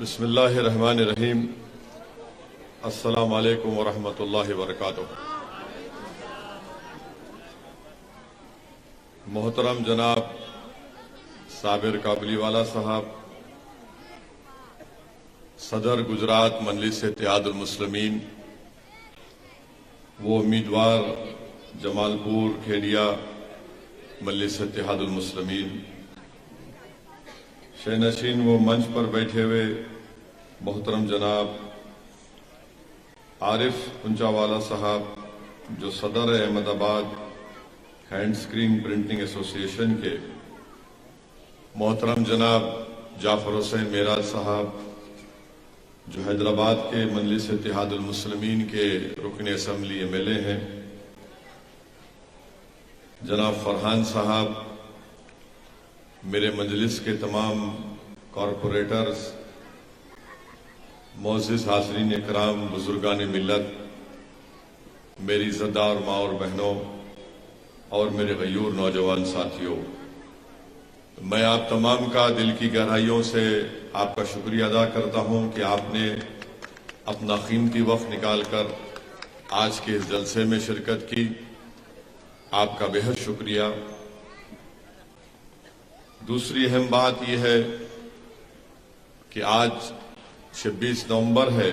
बिस्मिल्लाहिर्रहमानिर्रहीम। अस्सलामु अलैकुम वरहमतुल्लाहि वबरकातुह। मोहतरम जनाब साबिर काबलीवाला साहब, सदर गुजरात मजलिस इत्तेहादुल मुस्लिमीन, वो उम्मीदवार जमालपुर खेड़िया मजलिस इत्तेहादुल मुस्लिमीन, शेनशीन वो मंच पर बैठे हुए मोहतरम जनाब आरिफ पुंचावाला साहब, जो सदर Ahmedabad hand screen printing association के, मोहतरम जनाब जाफर हुसैन मेराज साहब, जो हैदराबाद के मजलिस इत्तेहादुल मुस्लिमीन के रुकन असम्बली एमएलए हैं, जनाब फरहान साहब, मेरे मजलिस के तमाम कॉरपोरेटर्स, मोअज़्ज़िज़ हाज़रीन इकराम, बुजुर्गान मिल्लत, मेरी इज़्ज़तदार माँ और बहनों और मेरे गयूर नौजवान साथियों, मैं आप तमाम का दिल की गहराइयों से आपका शुक्रिया अदा करता हूं कि आपने अपना कीमती वक्त निकालकर आज के इस जलसे में शिरकत की। आपका बेहद शुक्रिया। दूसरी अहम बात यह है कि आज 26 नवंबर है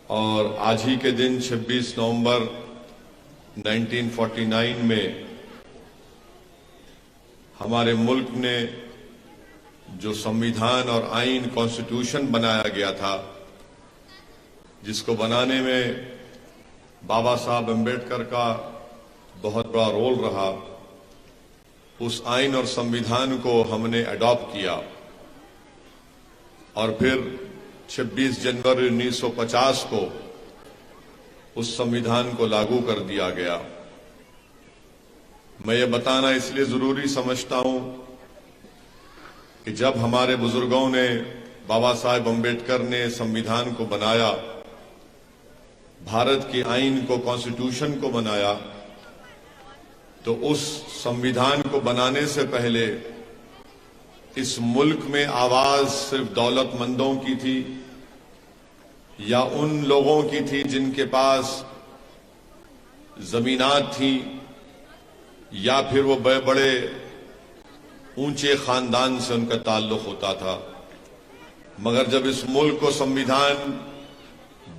और आज ही के दिन 26 नवंबर 1949 में हमारे मुल्क ने जो संविधान और आईन कॉन्स्टिट्यूशन बनाया गया था, जिसको बनाने में बाबा साहब अम्बेडकर का बहुत बड़ा रोल रहा, उस आईन और संविधान को हमने अडॉप्ट किया और फिर 26 जनवरी 1950 को उस संविधान को लागू कर दिया गया। मैं ये बताना इसलिए जरूरी समझता हूं कि जब हमारे बुजुर्गों ने, बाबा साहेब अम्बेडकर ने संविधान को बनाया, भारत की आईन को, कॉन्स्टिट्यूशन को बनाया, तो उस संविधान को बनाने से पहले इस मुल्क में आवाज सिर्फ दौलतमंदों की थी या उन लोगों की थी जिनके पास जमीनात थी या फिर वो बड़े बड़े ऊंचे खानदान से उनका ताल्लुक होता था। मगर जब इस मुल्क को संविधान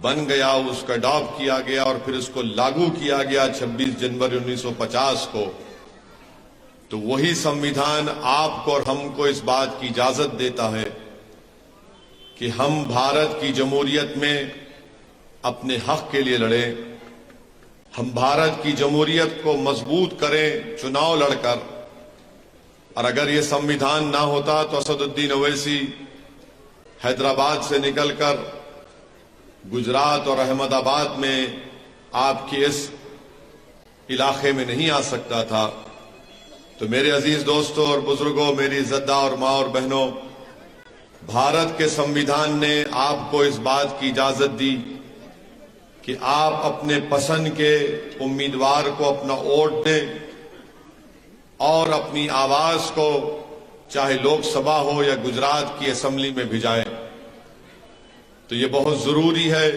बन गया, उसका अडॉप्ट किया गया और फिर इसको लागू किया गया 26 जनवरी 1950 को, तो वही संविधान आपको और हमको इस बात की इजाजत देता है कि हम भारत की जमहूरियत में अपने हक के लिए लड़ें, हम भारत की जमहूरियत को मजबूत करें चुनाव लड़कर। और अगर ये संविधान ना होता तो असदुद्दीन ओवैसी हैदराबाद से निकलकर गुजरात और अहमदाबाद में आपके इस इलाके में नहीं आ सकता था। तो मेरे अजीज दोस्तों और बुजुर्गों, मेरी इज़्ज़तदार माँ और बहनों, भारत के संविधान ने आपको इस बात की इजाजत दी कि आप अपने पसंद के उम्मीदवार को अपना वोट दें और अपनी आवाज को चाहे लोकसभा हो या गुजरात की असेंबली में भिजाएं। तो ये बहुत जरूरी है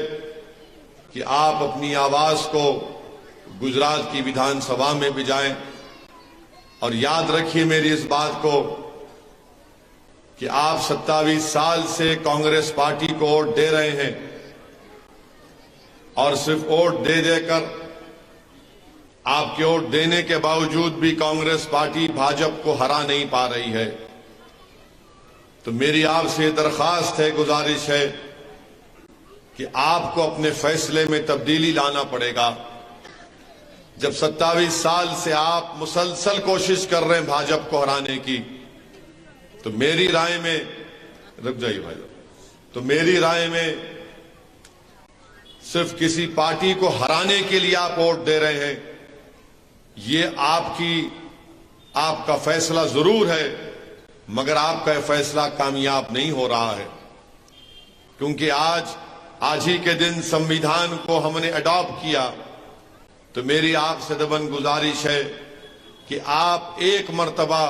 कि आप अपनी आवाज को गुजरात की विधानसभा में भिजाएं। और याद रखिए मेरी इस बात को कि आप 27 साल से कांग्रेस पार्टी को वोट दे रहे हैं और सिर्फ वोट दे देकर, आपके वोट देने के बावजूद भी कांग्रेस पार्टी भाजपा को हरा नहीं पा रही है। तो मेरी आपसे दरखास्त है, गुजारिश है कि आपको अपने फैसले में तब्दीली लाना पड़ेगा। जब 27 साल से आप मुसलसल कोशिश कर रहे हैं भाजपा को हराने की, तो मेरी राय में, रुक जाइए भाई, तो मेरी राय में सिर्फ किसी पार्टी को हराने के लिए आप वोट दे रहे हैं, ये आपका फैसला जरूर है, मगर आपका फैसला कामयाब नहीं हो रहा है। क्योंकि आज ही के दिन संविधान को हमने अडॉप्ट किया। तो मेरी आपसे दबन गुजारिश है कि आप एक मर्तबा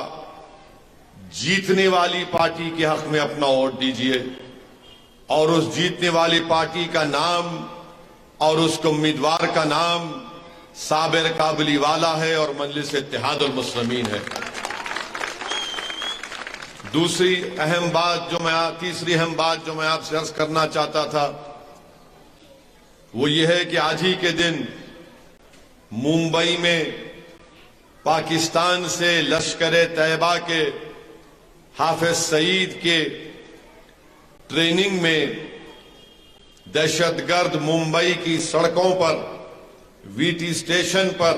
जीतने वाली पार्टी के हक में अपना वोट दीजिए और उस जीतने वाली पार्टी का नाम और उसके उम्मीदवार का नाम साबिर काबलीवाला है और मजलिस इत्तेहादुल मुस्लिमीन है। तीसरी अहम बात जो मैं आपसे अर्ज करना चाहता था वो ये है कि आज ही के दिन मुंबई में पाकिस्तान से लश्कर-ए-तैयबा के हाफिज सईद के ट्रेनिंग में दहशतगर्द मुंबई की सड़कों पर, वीटी स्टेशन पर,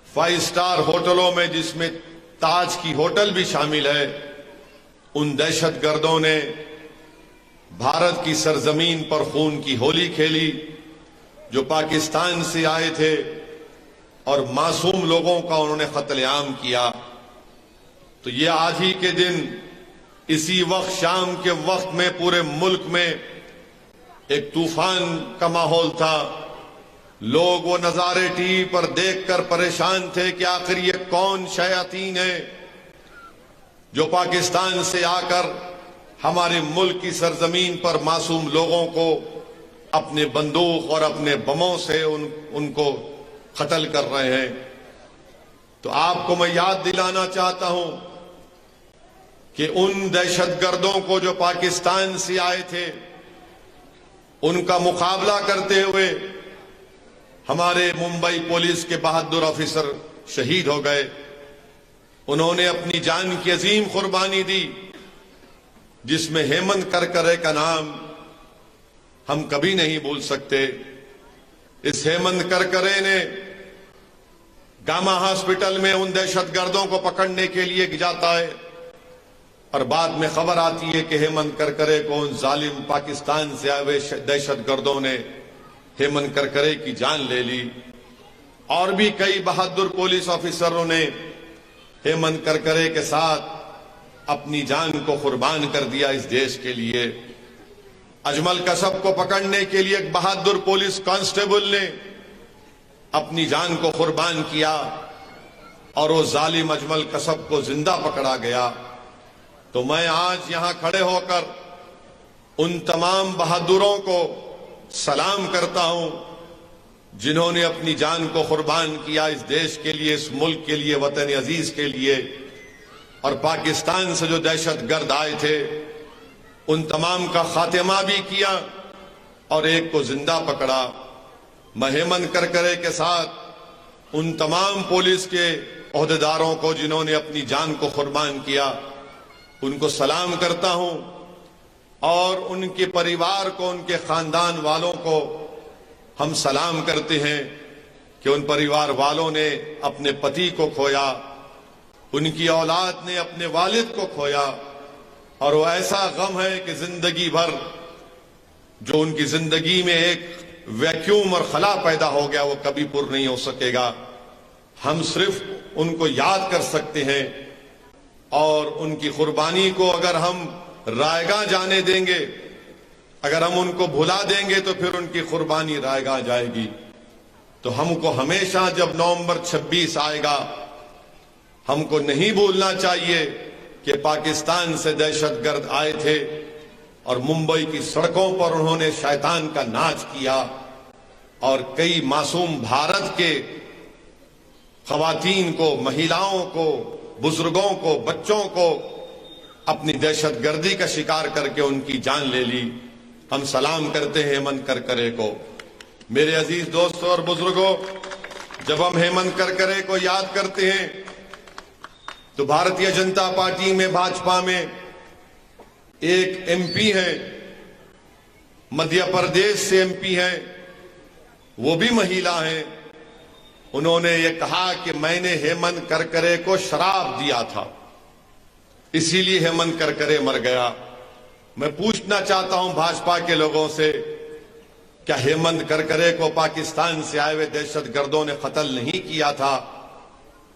5 स्टार होटलों में जिसमें ताज की होटल भी शामिल है, उन दहशतगर्दों ने भारत की सरजमीन पर खून की होली खेली जो पाकिस्तान से आए थे और मासूम लोगों का उन्होंने कत्लेआम किया। तो ये आज ही के दिन इसी वक्त शाम के वक्त में पूरे मुल्क में एक तूफान का माहौल था। लोग वो नजारे टीवी पर देखकर परेशान थे कि आखिर ये कौन शयातीन है जो पाकिस्तान से आकर हमारे मुल्क की सरजमीन पर मासूम लोगों को अपने बंदूक और अपने बमों से उनको कत्ल कर रहे हैं। तो आपको मैं याद दिलाना चाहता हूं कि उन दहशतगर्दों को जो पाकिस्तान से आए थे उनका मुकाबला करते हुए हमारे मुंबई पुलिस के बहादुर ऑफिसर शहीद हो गए। उन्होंने अपनी जान की अजीम कुर्बानी दी जिसमें हेमंत करकरे का नाम हम कभी नहीं भूल सकते। इस हेमंत करकरे ने गामा हॉस्पिटल में उन दहशतगर्दों को पकड़ने के लिए जाता है और बाद में खबर आती है कि हेमंत करकरे को उन जालिम पाकिस्तान से आए हुए दहशतगर्दों ने हेमंत करकरे की जान ले ली। और भी कई बहादुर पुलिस ऑफिसरों ने हेमंत करकरे के साथ अपनी जान को कुर्बान कर दिया इस देश के लिए। अजमल कसब को पकड़ने के लिए एक बहादुर पुलिस कांस्टेबल ने अपनी जान को कुर्बान किया और वो जालिम अजमल कसब को जिंदा पकड़ा गया। तो मैं आज यहां खड़े होकर उन तमाम बहादुरों को सलाम करता हूं जिन्होंने अपनी जान को कुर्बान किया इस देश के लिए, इस मुल्क के लिए, वतन अजीज के लिए। और पाकिस्तान से जो दहशतगर्द आए थे उन तमाम का खात्मा भी किया और एक को जिंदा पकड़ा। मैं हेमंत करकरे के साथ उन तमाम पुलिस के ओहदेदारों को जिन्होंने अपनी जान को कुर्बान किया उनको सलाम करता हूं और उनके परिवार को, उनके खानदान वालों को हम सलाम करते हैं कि उन परिवार वालों ने अपने पति को खोया, उनकी औलाद ने अपने वालिद को खोया और वो ऐसा गम है कि जिंदगी भर जो उनकी जिंदगी में एक वैक्यूम और खला पैदा हो गया वो कभी पूर्ण नहीं हो सकेगा। हम सिर्फ उनको याद कर सकते हैं और उनकी कुर्बानी को अगर हम रायगा जाने देंगे, अगर हम उनको भुला देंगे तो फिर उनकी कुर्बानी रायगा जाएगी। तो हमको हमेशा जब नवंबर 26 आएगा हमको नहीं भूलना चाहिए कि पाकिस्तान से दहशतगर्द आए थे और मुंबई की सड़कों पर उन्होंने शैतान का नाच किया और कई मासूम भारत के खवातीन को, महिलाओं को, बुजुर्गों को, बच्चों को अपनी दहशतगर्दी का शिकार करके उनकी जान ले ली। हम सलाम करते हैं हेमंत करकरे को। मेरे अजीज दोस्तों और बुजुर्गों, जब हम हेमंत करकरे को याद करते हैं तो भारतीय जनता पार्टी में, भाजपा में एक एमपी है, मध्य प्रदेश से एमपी है, वो भी महिला है। उन्होंने ये कहा कि मैंने हेमंत करकरे को शराब दिया था इसीलिए हेमंत करकरे मर गया। मैं पूछना चाहता हूं भाजपा के लोगों से, क्या हेमंत करकरे को पाकिस्तान से आए हुए दहशतगर्दों ने कत्ल नहीं किया था?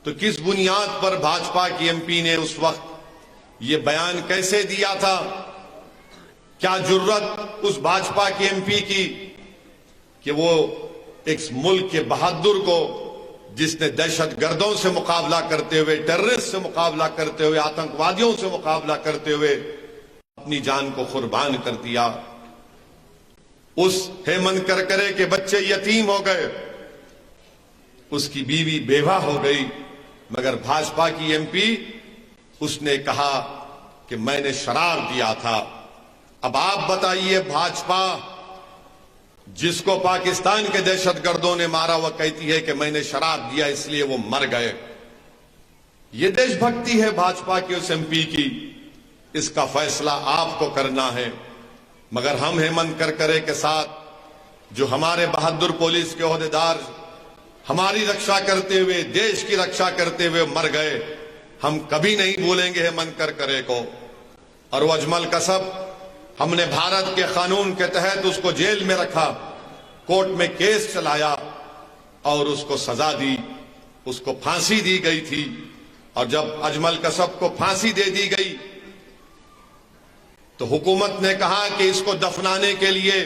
तो किस बुनियाद पर भाजपा की एमपी ने उस वक्त ये बयान कैसे दिया था? क्या जुर्रत उस भाजपा की एमपी की कि वो एक मुल्क के बहादुर को जिसने दहशतगर्दों से मुकाबला करते हुए, टेररिस्ट से मुकाबला करते हुए, आतंकवादियों से मुकाबला करते हुए अपनी जान को कुर्बान कर दिया। उस हेमंत करकरे के बच्चे यतीम हो गए, उसकी बीवी बेवा हो गई, मगर भाजपा की एमपी उसने कहा कि मैंने शराब दिया था। अब आप बताइए, भाजपा जिसको पाकिस्तान के दहशतगर्दों ने मारा वह कहती है कि मैंने शराब दिया इसलिए वो मर गए। ये देशभक्ति है भाजपा की उस एमपी की। इसका फैसला आपको करना है। मगर हम हेमंत करकरे के साथ जो हमारे बहादुर पुलिस के ओहदेदार हमारी रक्षा करते हुए, देश की रक्षा करते हुए मर गए, हम कभी नहीं भूलेंगे हेमंत करकरे को। और वो अजमल कसब, हमने भारत के कानून के तहत उसको जेल में रखा, कोर्ट में केस चलाया और उसको सजा दी, उसको फांसी दी गई थी। और जब अजमल कसब को फांसी दे दी गई तो हुकूमत ने कहा कि इसको दफनाने के लिए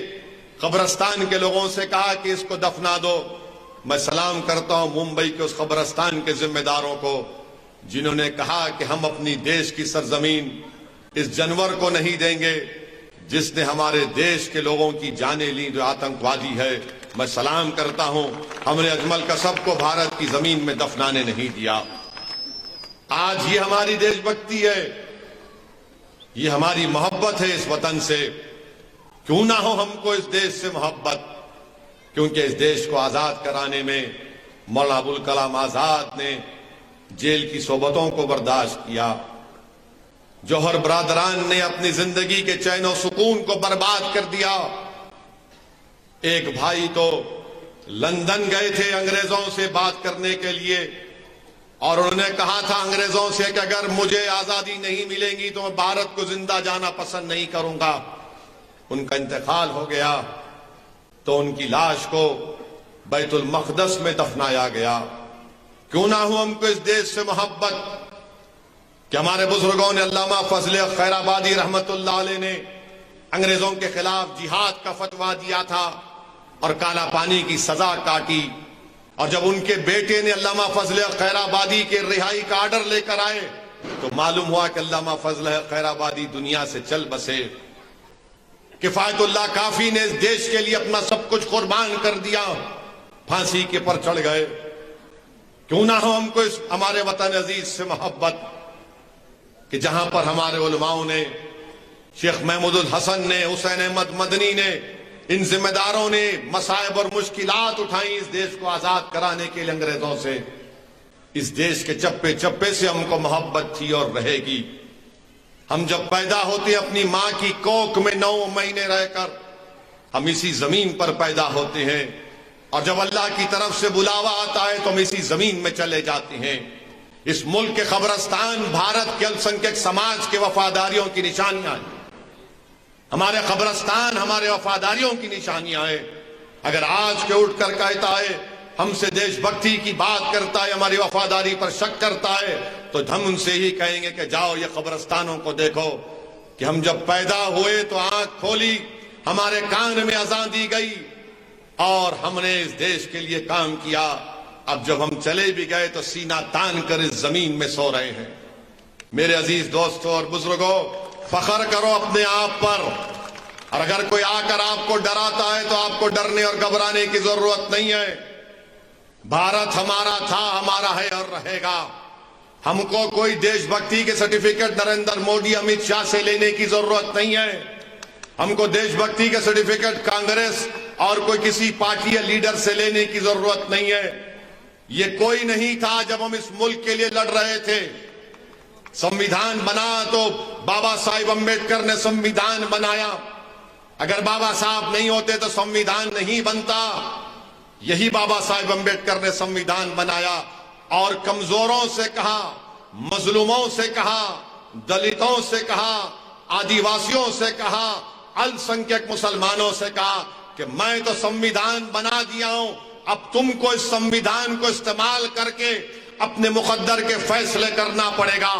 कब्रिस्तान के लोगों से कहा कि इसको दफना दो। मैं सलाम करता हूं मुंबई के उस कब्रिस्तान के जिम्मेदारों को जिन्होंने कहा कि हम अपनी देश की सरजमीन इस जानवर को नहीं देंगे जिसने हमारे देश के लोगों की जानें ली, जो आतंकवादी है। मैं सलाम करता हूं, हमने अजमल कसब को भारत की जमीन में दफनाने नहीं दिया। आज ये हमारी देशभक्ति है, ये हमारी मोहब्बत है इस वतन से। क्यों ना हो हमको इस देश से मोहब्बत, क्योंकि इस देश को आजाद कराने में मौलाना अबुल कलाम आजाद ने जेल की सोबतों को बर्दाश्त किया। जौहर बरादरान ने अपनी जिंदगी के चैन और सुकून को बर्बाद कर दिया। एक भाई तो लंदन गए थे अंग्रेजों से बात करने के लिए और उन्होंने कहा था अंग्रेजों से कि अगर मुझे आजादी नहीं मिलेगी तो मैं भारत को जिंदा जाना पसंद नहीं करूंगा। उनका इंतकाल हो गया तो उनकी लाश को बैतुल मक़दस में दफनाया गया। क्यों ना हो हमको इस देश से मोहब्बत कि हमारे बुजुर्गों ने, अल्लामा फजले खैराबादी रहमतुल्लाह अलैह ने अंग्रेजों के खिलाफ जिहाद का फतवा दिया था और काला पानी की सजा काटी। और जब उनके बेटे ने अल्लामा फजले खैराबादी के रिहाई का आर्डर लेकर आए तो मालूम हुआ कि अल्लामा फजले खैराबादी दुनिया से चल बसे। किफायतुल्लाह काफी ने इस देश के लिए अपना सब कुछ कुर्बान कर दिया, फांसी के पर चढ़ गए। क्यों ना हो हमको इस हमारे वतन अजीज से मोहब्बत कि जहां पर हमारे उलमाओं ने, शेख महमूदुल हसन ने, हुसैन अहमद मदनी ने, इन जिम्मेदारों ने मसाइब और मुश्किलात उठाई इस देश को आजाद कराने के लिए अंग्रेजों से। इस देश के चप्पे चप्पे से हमको मोहब्बत थी और रहेगी। हम जब पैदा होते अपनी मां की कोख में 9 महीने रहकर हम इसी जमीन पर पैदा होते हैं और जब अल्लाह की तरफ से बुलावा आता है तो हम इसी जमीन में चले जाते हैं। इस मुल्क के कब्रिस्तान भारत के अल्पसंख्यक समाज के वफादारियों की निशानियां हैं। हमारे कब्रिस्तान हमारे वफादारियों की निशानियां हैं। अगर आज के उठकर कहता है, हमसे देशभक्ति की बात करता है, हमारी वफादारी पर शक करता है, तो हम उनसे ही कहेंगे कि जाओ ये कब्रिस्तानों को देखो कि हम जब पैदा हुए तो आंख खोली, हमारे कान में अजान दी गई और हमने इस देश के लिए काम किया। अब जब हम चले भी गए तो सीना तान कर इस जमीन में सो रहे हैं। मेरे अजीज दोस्तों और बुजुर्गों, फख्र करो अपने आप पर। और अगर कोई आकर आपको डराता है तो आपको डरने और घबराने की जरूरत नहीं है। भारत हमारा था, हमारा है और रहेगा। हमको कोई देशभक्ति के सर्टिफिकेट नरेंद्र मोदी, अमित शाह से लेने की जरूरत नहीं है। हमको देशभक्ति के सर्टिफिकेट कांग्रेस और कोई किसी पार्टी या लीडर से लेने की जरूरत नहीं है। ये कोई नहीं था जब हम इस मुल्क के लिए लड़ रहे थे। संविधान बना तो बाबा साहिब अम्बेडकर ने संविधान बनाया। अगर बाबा साहब नहीं होते तो संविधान नहीं बनता। यही बाबा साहिब अम्बेडकर ने संविधान बनाया और कमजोरों से कहा, मजलूमों से कहा, दलितों से कहा, आदिवासियों से कहा, अल्पसंख्यक मुसलमानों से कहा कि मैं तो संविधान बना दिया हूं, अब तुमको इस संविधान को इस्तेमाल करके अपने मुकद्दर के फैसले करना पड़ेगा।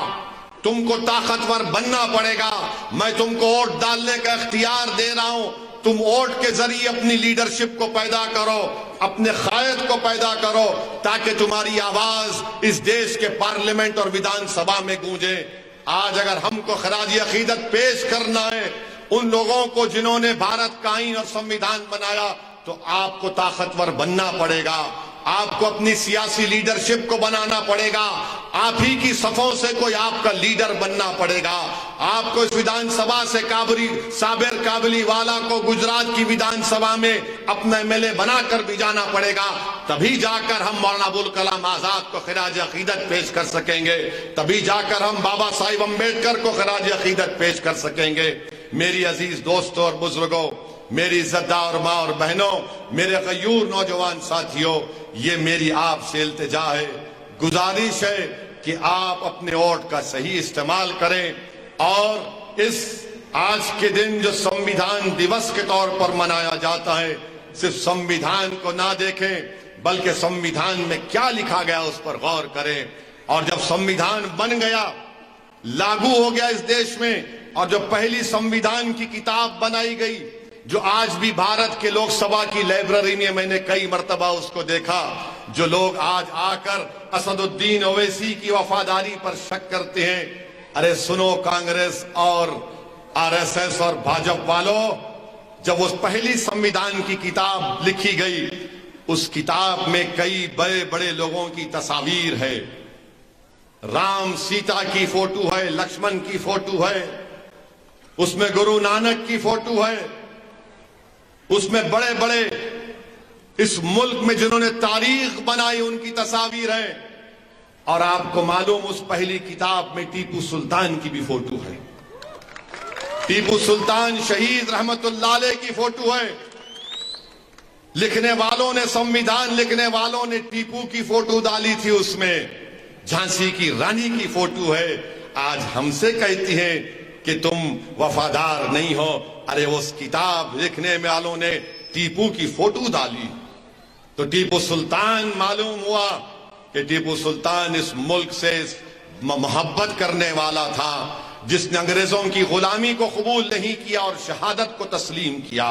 तुमको ताकतवर बनना पड़ेगा। मैं तुमको वोट डालने का इख्तियार दे रहा हूं, तुम वोट के जरिए अपनी लीडरशिप को पैदा करो, अपने कायद को पैदा करो ताकि तुम्हारी आवाज इस देश के पार्लियामेंट और विधानसभा में गूंजे। आज अगर हमको खराज अकीदत पेश करना है उन लोगों को जिन्होंने भारत का आईन और संविधान बनाया, तो आपको ताकतवर बनना पड़ेगा, आपको अपनी सियासी लीडरशिप को बनाना पड़ेगा, आप ही की सफों से कोई आपका लीडर बनना पड़ेगा। आपको इस विधानसभा से साबिर काबली वाला को गुजरात की विधानसभा में अपना एमएलए बनाकर भी जाना पड़ेगा, तभी जाकर हम मौलाना अबुल कलाम आजाद को खिराज अकीदत पेश कर सकेंगे, तभी जाकर हम बाबा साहिब अम्बेडकर को खिराज अकीदत पेश कर सकेंगे। मेरी अजीज दोस्तों और बुजुर्गों, मेरी इज्जतदार माँ और बहनों, मेरे गयूर नौजवान साथियों, ये मेरी आपसे इल्तिजा है, गुजारिश है कि आप अपने वोट का सही इस्तेमाल करें और इस आज के दिन जो संविधान दिवस के तौर पर मनाया जाता है, सिर्फ संविधान को ना देखें बल्कि संविधान में क्या लिखा गया उस पर गौर करें। और जब संविधान बन गया, लागू हो गया इस देश में, और जब पहली संविधान की किताब बनाई गई जो आज भी भारत के लोकसभा की लाइब्रेरी में मैंने कई मर्तबा उसको देखा, जो लोग आज आकर असदुद्दीन ओवैसी की वफादारी पर शक करते हैं, अरे सुनो कांग्रेस और आरएसएस और भाजपा वालों, जब उस पहली संविधान की किताब लिखी गई, उस किताब में कई बड़े बड़े लोगों की तस्वीर है, राम सीता की फोटो है, लक्ष्मण की फोटो है, उसमें गुरु नानक की फोटो है, उसमें बड़े बड़े इस मुल्क में जिन्होंने तारीख बनाई उनकी तस्वीर है, और आपको मालूम उस पहली किताब में टीपू सुल्तान की भी फोटो है, टीपू सुल्तान शहीद रहमतुल्लाह अलैह की फोटो है। लिखने वालों ने, संविधान लिखने वालों ने टीपू की फोटो डाली थी, उसमें झांसी की रानी की फोटो है। आज हमसे कहती है कि तुम वफादार नहीं हो, अरे उस किताब लिखने वालों ने टीपू की फोटो डाली। तो टीपू सुल्तान मालूम हुआ कि टीपू सुल्तान इस मुल्क से मोहब्बत करने वाला था, जिसने अंग्रेजों की गुलामी को कबूल नहीं किया और शहादत को तस्लीम किया,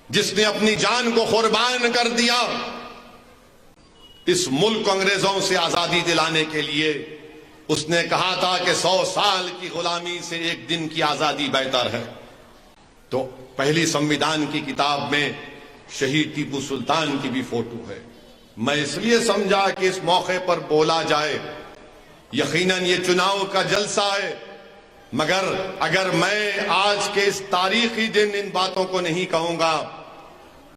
जिसने अपनी जान को कुर्बान कर दिया इस मुल्क को अंग्रेजों से आजादी दिलाने के लिए। उसने कहा था कि 100 साल की गुलामी से एक दिन की आजादी बेहतर है। तो पहली संविधान की किताब में शहीद टीपू सुल्तान की भी फोटो है। मैं इसलिए समझा कि इस मौके पर बोला जाए। यकीनन ये चुनाव का जलसा है, मगर अगर मैं आज के इस तारीखी दिन इन बातों को नहीं कहूंगा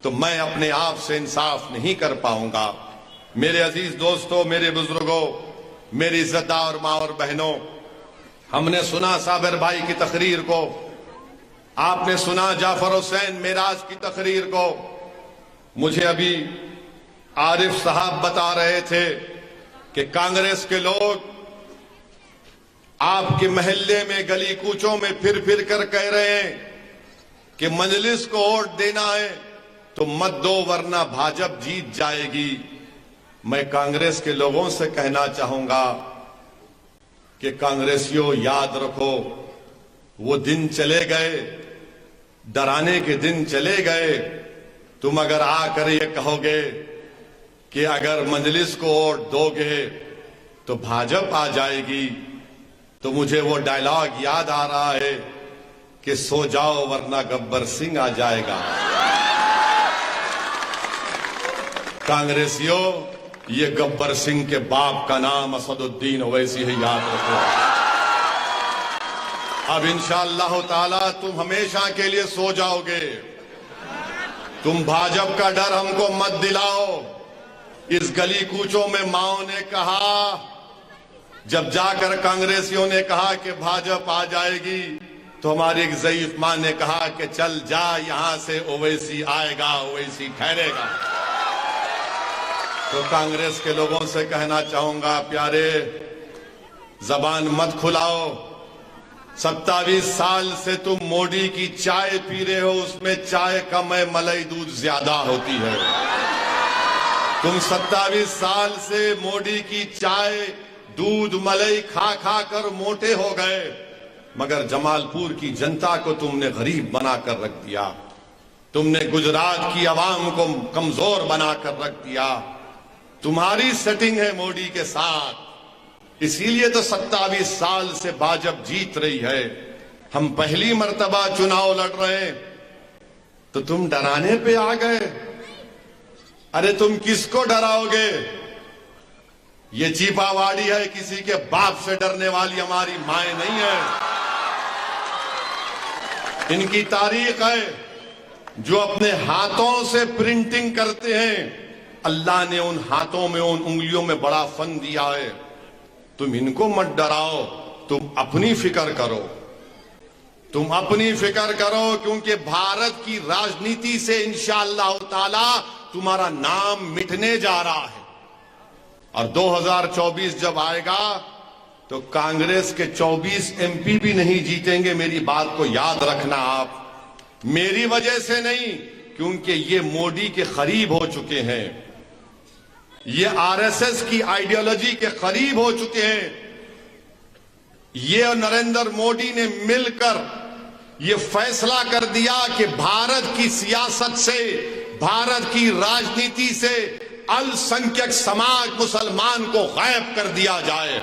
तो मैं अपने आप से इंसाफ नहीं कर पाऊंगा। मेरे अजीज दोस्तों, मेरे बुजुर्गों, मेरी इज्जतदार माँ और बहनों, हमने सुना साबिर भाई की तकरीर को, आपने सुना जाफर हुसैन मेराज की तकरीर को। मुझे अभी आरिफ साहब बता रहे थे कि कांग्रेस के लोग आपके महल्ले में गली कूचों में फिर फिर कर कह रहे हैं कि मजलिस को वोट देना है तो मत दो वरना भाजपा जीत जाएगी। मैं कांग्रेस के लोगों से कहना चाहूंगा कि कांग्रेसियों याद रखो, वो दिन चले गए, डराने के दिन चले गए। तुम अगर आकर ये कहोगे कि अगर मजलिस को वोट दोगे तो भाजपा आ जाएगी, तो मुझे वो डायलॉग याद आ रहा है कि सो जाओ वरना गब्बर सिंह आ जाएगा। कांग्रेसियों, ये गब्बर सिंह के बाप का नाम असदुद्दीन ओवैसी है, याद रखो। अब इंशाअल्लाह ताला तुम हमेशा के लिए सो जाओगे। तुम भाजपा का डर हमको मत दिलाओ। इस गली कूचों में माओ ने कहा, जब जाकर कांग्रेसियों ने कहा कि भाजपा आ जाएगी, तो हमारी एक ज़ईफ मां ने कहा कि चल जा, यहां से ओवैसी आएगा, ओवैसी ठहरेगा। तो कांग्रेस के लोगों से कहना चाहूंगा, प्यारे, जबान मत खुलाओ। 27 साल से तुम मोदी की चाय पी रहे हो, उसमें चाय कम है, मलाई दूध ज्यादा होती है। तुम 27 साल से मोदी की चाय दूध मलाई खा खा कर मोटे हो गए, मगर जमालपुर की जनता को तुमने गरीब बनाकर रख दिया। तुमने गुजरात की आवाम को कमजोर बनाकर रख दिया। तुम्हारी सेटिंग है मोदी के साथ, इसीलिए तो 27 साल से भाजपा जीत रही है। हम पहली मर्तबा चुनाव लड़ रहे हैं तो तुम डराने पे आ गए। अरे तुम किसको डराओगे? ये चीपावाड़ी है, किसी के बाप से डरने वाली हमारी माए नहीं है। इनकी तारीख है, जो अपने हाथों से प्रिंटिंग करते हैं, अल्लाह ने उन हाथों में, उन उंगलियों में बड़ा फन दिया है। तुम इनको मत डराओ, तुम अपनी फिक्र करो, तुम अपनी फिक्र करो, क्योंकि भारत की राजनीति से इंशाअल्लाह ताला तुम्हारा नाम मिटने जा रहा है। और 2024 जब आएगा तो कांग्रेस के 24 एमपी भी नहीं जीतेंगे। मेरी बात को याद रखना आप, मेरी वजह से नहीं, क्योंकि ये मोदी के करीब हो चुके हैं, ये आरएसएस की आइडियोलॉजी के करीब हो चुके हैं। ये और नरेंद्र मोदी ने मिलकर ये फैसला कर दिया कि भारत की सियासत से, भारत की राजनीति से अल्पसंख्यक समाज मुसलमान को गायब कर दिया जाए।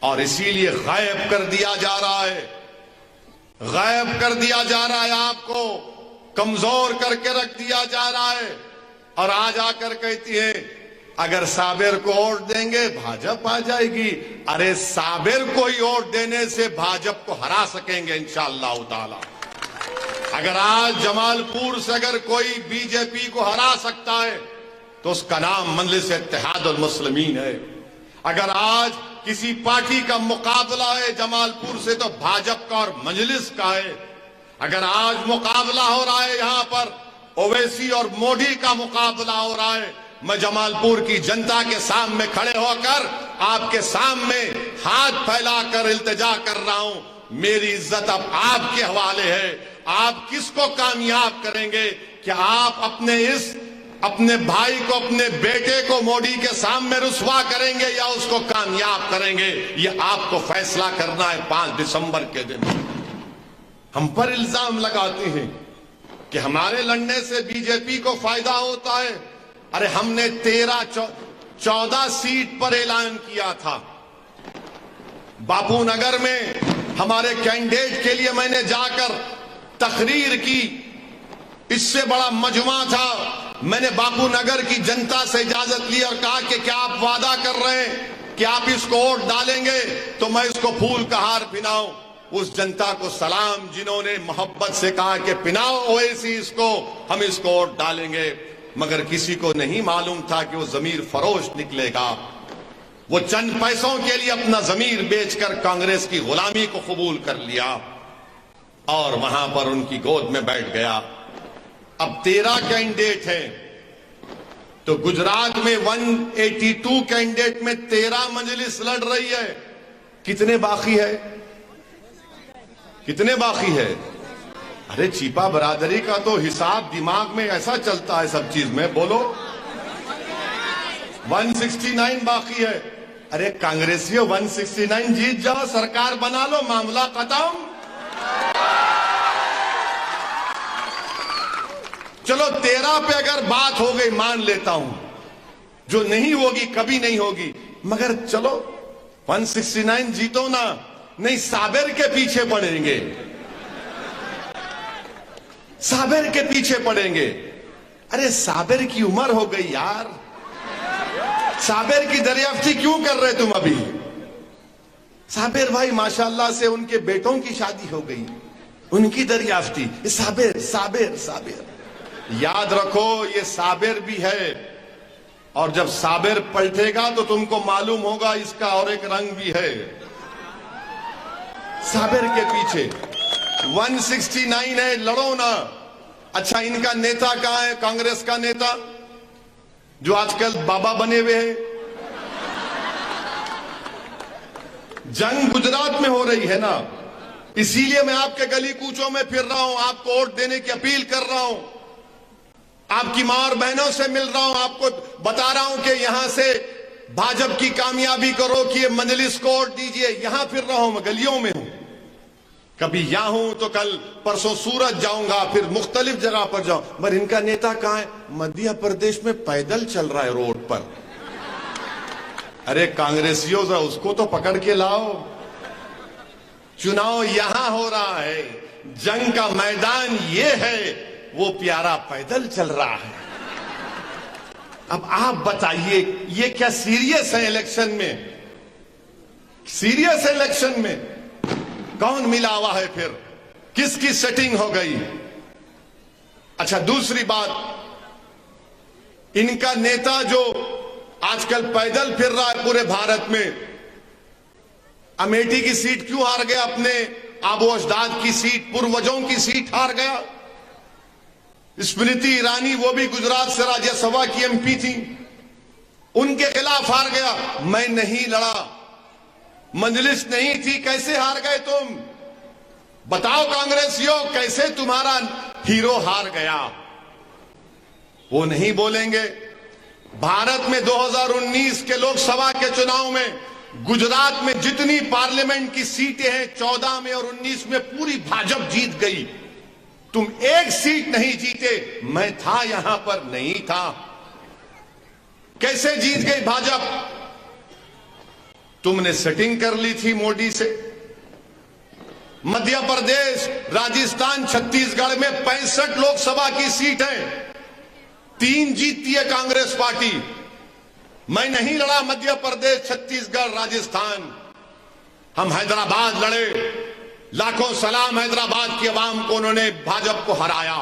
और इसीलिए गायब कर दिया जा रहा है, गायब कर दिया जा रहा है, आपको कमजोर करके रख दिया जा रहा है। और आज आकर कहती है अगर साबिर को वोट देंगे भाजपा आ जाएगी। अरे साबिर को ही वोट देने से भाजपा को हरा सकेंगे इंशाअल्लाह ताला। अगर आज जमालपुर से अगर कोई बीजेपी को हरा सकता है तो उसका नाम मजलिस इत्तेहादुल मुस्लिमीन है। अगर आज किसी पार्टी का मुकाबला है जमालपुर से तो भाजपा का और मजलिस का है। अगर आज मुकाबला हो रहा है यहां पर ओवैसी और मोदी का मुकाबला हो रहा है, मैं जमालपुर की जनता के सामने खड़े होकर आपके सामने हाथ फैलाकर इल्तिजा कर रहा हूं, मेरी इज्जत अब आपके हवाले है। आप किसको कामयाब करेंगे कि आप अपने भाई को, अपने बेटे को मोदी के सामने रुसवा करेंगे या उसको कामयाब करेंगे, ये आपको फैसला करना है 5 दिसंबर के दिन। हम पर इल्जाम लगाते हैं कि हमारे लड़ने से बीजेपी को फायदा होता है। अरे हमने 13-14 सीट पर ऐलान किया था। बापू नगर में हमारे कैंडिडेट के लिए मैंने जाकर तकरीर की, इससे बड़ा मजमा था। मैंने बापू नगर की जनता से इजाजत ली और कहा कि क्या आप वादा कर रहे हैं कि आप इसको वोट डालेंगे तो मैं इसको फूल का हार पिनाऊं। उस जनता को सलाम जिन्होंने मोहब्बत से कहा कि पिनाओ ओवैसी इसको, हम इसको वोट डालेंगे। मगर किसी को नहीं मालूम था कि वो जमीर फरोश निकलेगा। वो चंद पैसों के लिए अपना जमीर बेचकर कांग्रेस की गुलामी को कबूल कर लिया और वहां पर उनकी गोद में बैठ गया। अब 13 कैंडिडेट हैं तो गुजरात में 182 कैंडिडेट में 13 मजलिस लड़ रही है। कितने बाकी है? कितने बाकी है? अरे चीपा बरादरी का तो हिसाब दिमाग में ऐसा चलता है सब चीज में, बोलो 169 बाकी है। अरे कांग्रेसियों 169 जीत जाओ, सरकार बना लो, मामला खत्म। चलो 13 पे अगर बात हो गई मान लेता हूं, जो नहीं होगी कभी नहीं होगी, मगर चलो 169 जीतो ना, नहीं साबिर के पीछे पड़ेंगे, साबिर के पीछे पड़ेंगे। अरे साबिर की उम्र हो गई यार, साबिर की दरियाफ्ती क्यों कर रहे तुम अभी? साबिर भाई माशाल्लाह से उनके बेटों की शादी हो गई, उनकी दरियाफ्ती। साबिर साबिर साबिर, याद रखो ये साबिर भी है। और जब साबिर पलटेगा तो तुमको मालूम होगा इसका और एक रंग भी है। साबिर के पीछे 169 है, लड़ो ना। अच्छा इनका नेता कहां है? कांग्रेस का नेता जो आजकल बाबा बने हुए हैं। जंग गुजरात में हो रही है ना, इसीलिए मैं आपके गली कूचों में फिर रहा हूं, आपको वोट देने की अपील कर रहा हूं, आपकी मां और बहनों से मिल रहा हूं, आपको बता रहा हूं कि यहां से भाजपा की कामयाबी करो कि ये मजलिस को वोट दीजिए। यहां फिर रहा हूं, मैं गलियों में हूं। कभी यहां हूं तो कल परसों सूरत जाऊंगा, फिर मुख्तलिफ जगह पर जाऊं। मगर इनका नेता कहां है? मध्य प्रदेश में पैदल चल रहा है रोड पर। अरे कांग्रेसियों से उसको तो पकड़ के लाओ। चुनाव यहां हो रहा है, जंग का मैदान ये है, वो प्यारा पैदल चल रहा है। अब आप बताइए, ये क्या सीरियस है इलेक्शन में? सीरियस इलेक्शन में कौन मिला हुआ है? फिर किसकी सेटिंग हो गई? अच्छा, दूसरी बात, इनका नेता जो आजकल पैदल फिर रहा है पूरे भारत में, अमेठी की सीट क्यों हार गया? अपने आबो अजदाद की सीट, पूर्वजों की सीट हार गया। स्मृति ईरानी, वो भी गुजरात से राज्यसभा की एमपी थी, उनके खिलाफ हार गया। मैं नहीं लड़ा, मजलिस नहीं थी, कैसे हार गए तुम? बताओ कांग्रेसियों, कैसे तुम्हारा हीरो हार गया? वो नहीं बोलेंगे। भारत में 2019 के लोकसभा के चुनाव में गुजरात में जितनी पार्लियामेंट की सीटें हैं 14 में और 19 में पूरी भाजपा जीत गई। तुम एक सीट नहीं जीते। मैं था यहां पर, नहीं था। कैसे जीत गई भाजपा? तुमने सेटिंग कर ली थी मोदी से। मध्य प्रदेश, राजस्थान, छत्तीसगढ़ में 65 लोकसभा की सीट है, 3 जीतती है कांग्रेस पार्टी। मैं नहीं लड़ा मध्य प्रदेश, छत्तीसगढ़, राजस्थान। हम हैदराबाद लड़े, लाखों सलाम हैदराबाद की आवाम को, उन्होंने भाजपा को हराया।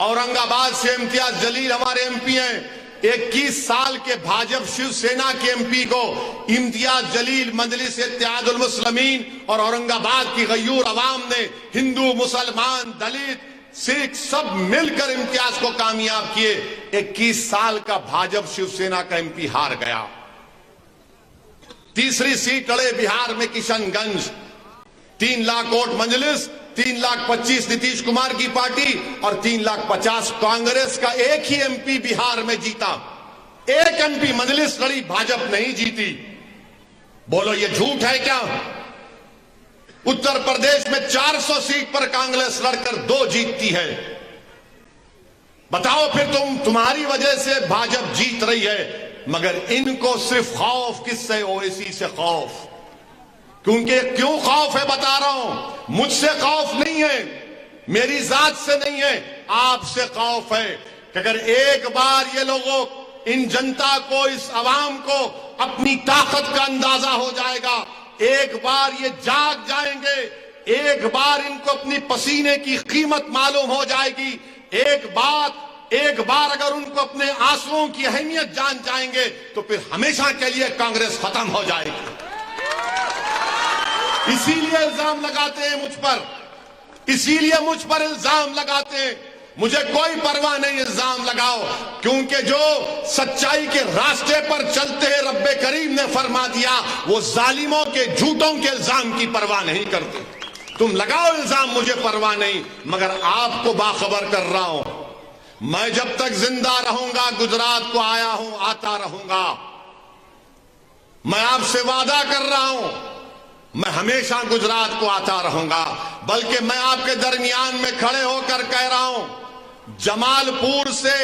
औरंगाबाद से इम्तियाज जलील हमारे एमपी हैं। 21 साल के भाजपा शिवसेना के एमपी को इम्तियाज जलील, मजलिस इत्तेहादुल मुस्लिमीन और औरंगाबाद की गयूर अवाम ने, हिंदू, मुसलमान, दलित, सिख सब मिलकर इम्तियाज को कामयाब किए। 21 साल का भाजपा शिवसेना का एमपी हार गया। तीसरी सीट लड़े बिहार में किशनगंज, 3 लाख वोट मजलिस, 3,25,000 नीतीश कुमार की पार्टी और 3,50,000 कांग्रेस का। एक ही एमपी बिहार में जीता, एक एमपी मजलिस लड़ी, भाजपा नहीं जीती। बोलो ये झूठ है क्या? उत्तर प्रदेश में 400 सीट पर कांग्रेस लड़कर 2 जीतती है। बताओ फिर तुम्हारी वजह से भाजपा जीत रही है, मगर इनको सिर्फ खौफ किससे? ओवैसी से खौफ। क्यों खौफ है बता रहा हूं। मुझसे खौफ नहीं है, मेरी जात से नहीं है, आपसे खौफ है कि अगर एक बार ये लोगों, इन जनता को, इस आवाम को अपनी ताकत का अंदाजा हो जाएगा, एक बार ये जाग जाएंगे, एक बार इनको अपनी पसीने की कीमत मालूम हो जाएगी, एक बार अगर उनको अपने आंसुओं की अहमियत जान जाएंगे, तो फिर हमेशा के लिए कांग्रेस खत्म हो जाएगी। इसीलिए इल्जाम लगाते हैं मुझ पर, इसीलिए मुझ पर इल्जाम लगाते हैं। मुझे कोई परवाह नहीं, इल्जाम लगाओ, क्योंकि जो सच्चाई के रास्ते पर चलते हैं, रब्बे करीम ने फरमा दिया, वो जालिमों के, झूठों के इल्जाम की परवाह नहीं करते। तुम लगाओ इल्जाम, मुझे परवाह नहीं, मगर आपको बाखबर कर रहा हूं, मैं जब तक जिंदा रहूंगा गुजरात को आया हूं, आता रहूंगा। मैं आपसे वादा कर रहा हूं, मैं हमेशा गुजरात को आता रहूंगा। बल्कि मैं आपके दरमियान में खड़े होकर कह रहा हूं, जमालपुर से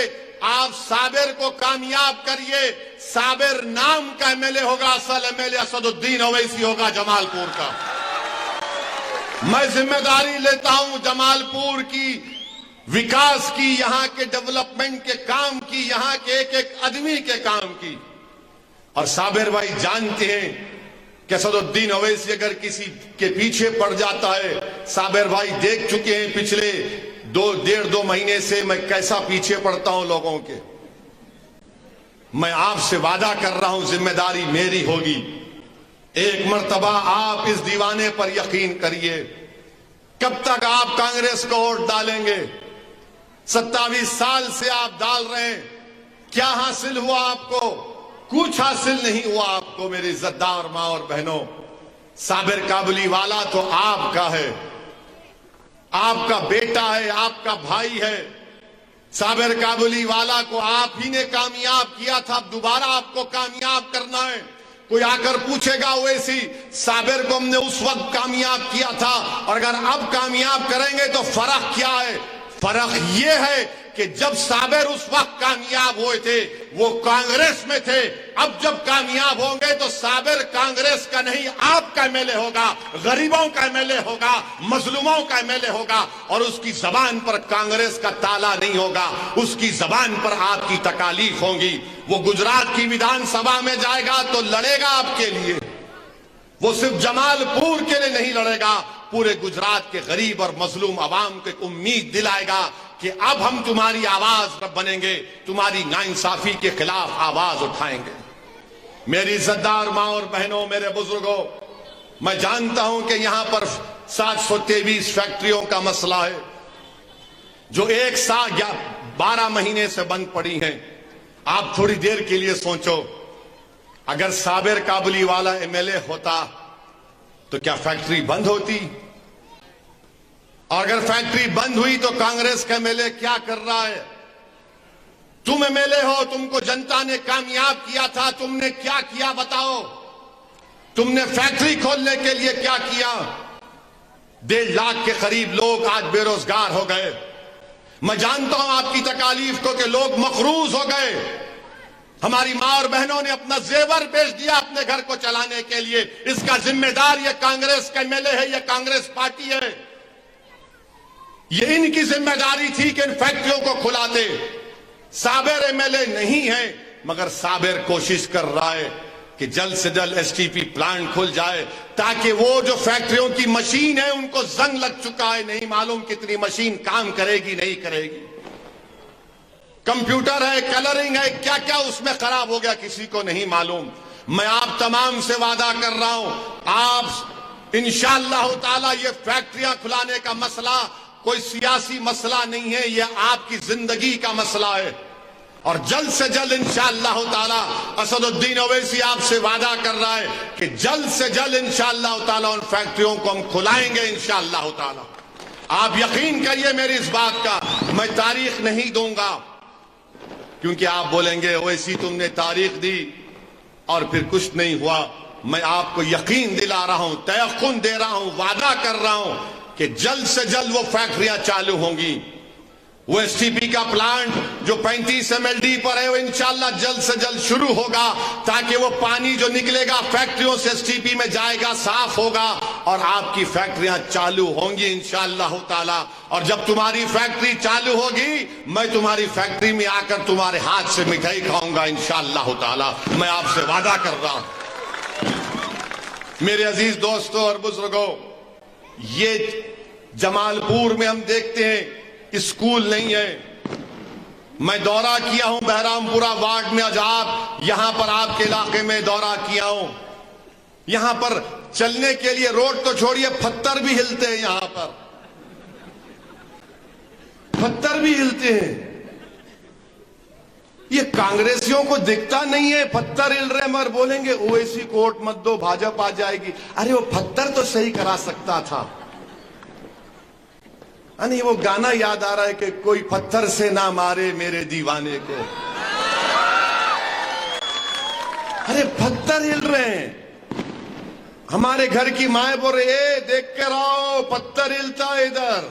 आप साबिर को कामयाब करिए। साबिर नाम का एमएलए होगा, असल एमएलए असदुद्दीन ओवैसी होगा जमालपुर का। मैं जिम्मेदारी लेता हूं जमालपुर की विकास की, यहां के डेवलपमेंट के काम की, यहां के एक एक आदमी के काम की। और साबिर भाई जानते हैं कि असदुद्दीन ओवैसी अगर किसी के पीछे पड़ जाता है, साबिर भाई देख चुके हैं पिछले 1.5-2 महीने से मैं कैसा पीछे पड़ता हूं लोगों के। मैं आपसे वादा कर रहा हूं, जिम्मेदारी मेरी होगी। एक मर्तबा आप इस दीवाने पर यकीन करिए। कब तक आप कांग्रेस को वोट डालेंगे? 27 साल से आप डाल रहे हैं, क्या हासिल हुआ आपको? कुछ हासिल नहीं हुआ आपको मेरी इज्जतदार मां और बहनों। साबिर काबुलीवाला तो आपका है, आपका बेटा है, आपका भाई है। साबिर काबुलीवाला को आप ही ने कामयाब किया था, अब दोबारा आपको कामयाब करना है। कोई आकर पूछेगा ओवैसी साबिर को हमने उस वक्त कामयाब किया था और अगर अब कामयाब करेंगे तो फर्क क्या है? फर्क यह है कि जब साबिर उस वक्त कामयाब हुए थे वो कांग्रेस में थे, अब जब कामयाब होंगे तो साबिर कांग्रेस का नहीं आपका एमएलए होगा, गरीबों का एमएलए होगा, मजलूमों का एमएलए होगा और उसकी जबान पर कांग्रेस का ताला नहीं होगा, उसकी जबान पर आपकी तकालीफ होंगी। वो गुजरात की विधानसभा में जाएगा तो लड़ेगा आपके लिए, वो सिर्फ जमालपुर के लिए नहीं लड़ेगा, पूरे गुजरात के गरीब और मजलूम अवाम को उम्मीद दिलाएगा कि अब हम तुम्हारी आवाज बनेंगे, तुम्हारी नाइंसाफी के खिलाफ आवाज उठाएंगे। मेरी इज्जतदार मां और बहनों, मेरे बुजुर्गों, मैं जानता हूं कि यहां पर 723 फैक्ट्रियों का मसला है जो 1 साल या 12 महीने से बंद पड़ी हैं। आप थोड़ी देर के लिए सोचो, अगर साबिर काबुली वाला एमएलए होता तो क्या फैक्ट्री बंद होती? और अगर फैक्ट्री बंद हुई तो कांग्रेस का एमएलए क्या कर रहा है? तुम एमएलए हो, तुमको जनता ने कामयाब किया था, तुमने क्या किया बताओ? तुमने फैक्ट्री खोलने के लिए क्या किया? 1.5 लाख के करीब लोग आज बेरोजगार हो गए। मैं जानता हूं आपकी तकालीफ को कि लोग मकरूज हो गए। हमारी मां और बहनों ने अपना जेवर बेच दिया अपने घर को चलाने के लिए। इसका जिम्मेदार यह कांग्रेस का एमएलए है, यह कांग्रेस पार्टी है। यह इनकी जिम्मेदारी थी कि इन फैक्ट्रियों को खुलाते। साबिर एमएलए नहीं है, मगर साबिर कोशिश कर रहा है कि जल्द से जल्द एसटीपी प्लांट खुल जाए ताकि वो जो फैक्ट्रियों की मशीन है उनको जंग लग चुका है, नहीं मालूम कितनी मशीन काम करेगी नहीं करेगी। कंप्यूटर है, कलरिंग है, क्या क्या उसमें खराब हो गया किसी को नहीं मालूम। मैं आप तमाम से वादा कर रहा हूं, आप इंशाअल्लाह ताला ये फैक्ट्रियां खुलाने का मसला कोई सियासी मसला नहीं है, यह आपकी जिंदगी का मसला है। और जल्द से जल्द इंशाअल्लाह ताला असदुद्दीन ओवैसी आपसे वादा कर रहा है कि जल्द से जल्द इंशाअल्लाह ताला उन फैक्ट्रियों को हम खुलाएंगे इंशाअल्लाह ताला। आप यकीन करिए मेरी इस बात का, मैं तारीख नहीं दूंगा क्योंकि आप बोलेंगे ओवैसी तुमने तारीख दी और फिर कुछ नहीं हुआ। मैं आपको यकीन दिला रहा हूं, तयक़ुन दे रहा हूं, वादा कर रहा हूं कि जल्द से जल्द वो फैक्ट्रियां चालू होंगी। वो एसटीपी का प्लांट जो 35 MLD पर है वो इंशाअल्लाह जल्द से जल्द शुरू होगा ताकि वो पानी जो निकलेगा फैक्ट्रियों से एसटीपी में जाएगा, साफ होगा और आपकी फैक्ट्रियां चालू होंगी इंशाअल्लाह ताला। और जब तुम्हारी फैक्ट्री चालू होगी मैं तुम्हारी फैक्ट्री में आकर तुम्हारे हाथ से मिठाई खाऊंगा इंशाअल्लाह ताला। मैं आपसे वादा कर रहा हूं। मेरे अजीज दोस्तों और बुजुर्गों, ये जमालपुर में हम देखते हैं स्कूल नहीं है। मैं दौरा किया हूं बहरामपुरा वार्ड में, आज आप यहां पर आपके इलाके में दौरा किया हूं। यहां पर चलने के लिए रोड तो छोड़िए, पत्थर भी हिलते हैं, यहां पर पत्थर भी हिलते हैं। ये कांग्रेसियों को दिखता नहीं है पत्थर हिल रहे, मगर बोलेंगे ओवैसी को वोट मत दो भाजपा आ जाएगी। अरे वो पत्थर तो सही करा सकता था। नहीं, वो गाना याद आ रहा है कि कोई पत्थर से ना मारे मेरे दीवाने को। अरे पत्थर हिल रहे हैं। हमारे घर की माए बोल रहे देख के रहो पत्थर हिलता है इधर।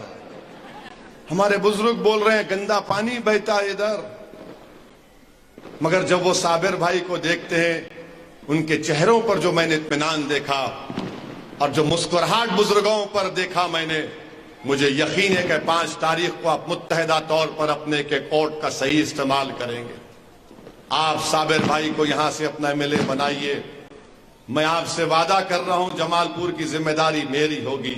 हमारे बुजुर्ग बोल रहे हैं गंदा पानी बहता है इधर। मगर जब वो साबिर भाई को देखते हैं, उनके चेहरों पर जो मैंने इत्मीनान देखा और जो मुस्कुराहट बुजुर्गों पर देखा मैंने, मुझे यकीन है कि 5 तारीख को आप मुत्तहिदा तौर पर अपने के कोर्ट का सही इस्तेमाल करेंगे। आप साबिर भाई को यहां से अपना एमएलए बनाइए। मैं आपसे वादा कर रहा हूं जमालपुर की जिम्मेदारी मेरी होगी।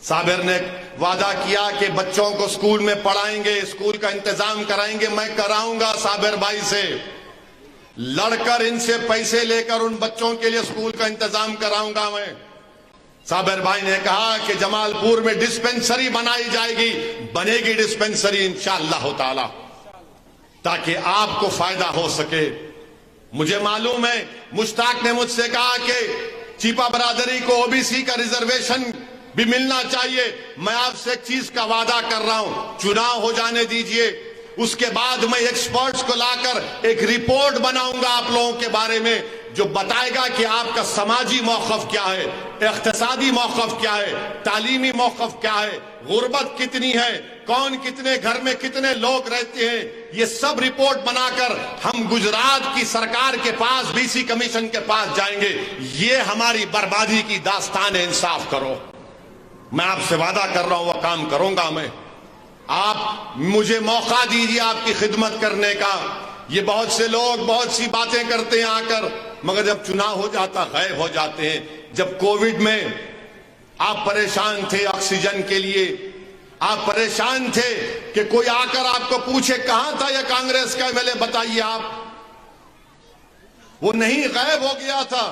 साबिर ने वादा किया कि बच्चों को स्कूल में पढ़ाएंगे, स्कूल का इंतजाम कराएंगे। मैं कराऊंगा साबिर भाई से, लड़कर इनसे पैसे लेकर उन बच्चों के लिए स्कूल का इंतजाम कराऊंगा मैं। साबिर भाई ने कहा कि जमालपुर में डिस्पेंसरी बनाई जाएगी, बनेगी डिस्पेंसरी इंशाअल्लाह ताला, ताकि आपको फायदा हो सके। मुझे मालूम है मुश्ताक ने मुझसे कहा कि चीपा बरादरी को ओबीसी का रिजर्वेशन भी मिलना चाहिए। मैं आपसे एक चीज का वादा कर रहा हूं, चुनाव हो जाने दीजिए, उसके बाद मैं एक्सपर्ट्स को लाकर एक रिपोर्ट बनाऊंगा आप लोगों के बारे में जो बताएगा कि आपका समाजी मौक़िफ़ क्या है, इक़्तिसादी मौक़िफ़ क्या है, तालीमी मौक़िफ़ क्या है, गुर्बत कितनी है, कौन कितने घर में कितने लोग रहते हैं, ये सब रिपोर्ट बनाकर हम गुजरात की सरकार के पास, बीसी कमीशन के पास जाएंगे। ये हमारी बर्बादी की दास्तान है। इंसाफ करो। मैं आपसे वादा कर रहा हूं, वह काम करूंगा मैं। आप मुझे मौका दीजिए आपकी खिदमत करने का। ये बहुत से लोग बहुत सी बातें करते हैं आकर, मगर जब चुनाव हो जाता गायब हो जाते हैं। जब कोविड में आप परेशान थे ऑक्सीजन के लिए, आप परेशान थे कि कोई आकर आपको पूछे कहां था यह कांग्रेस का एमएलए, बताइए आप। वो नहीं, गायब हो गया था।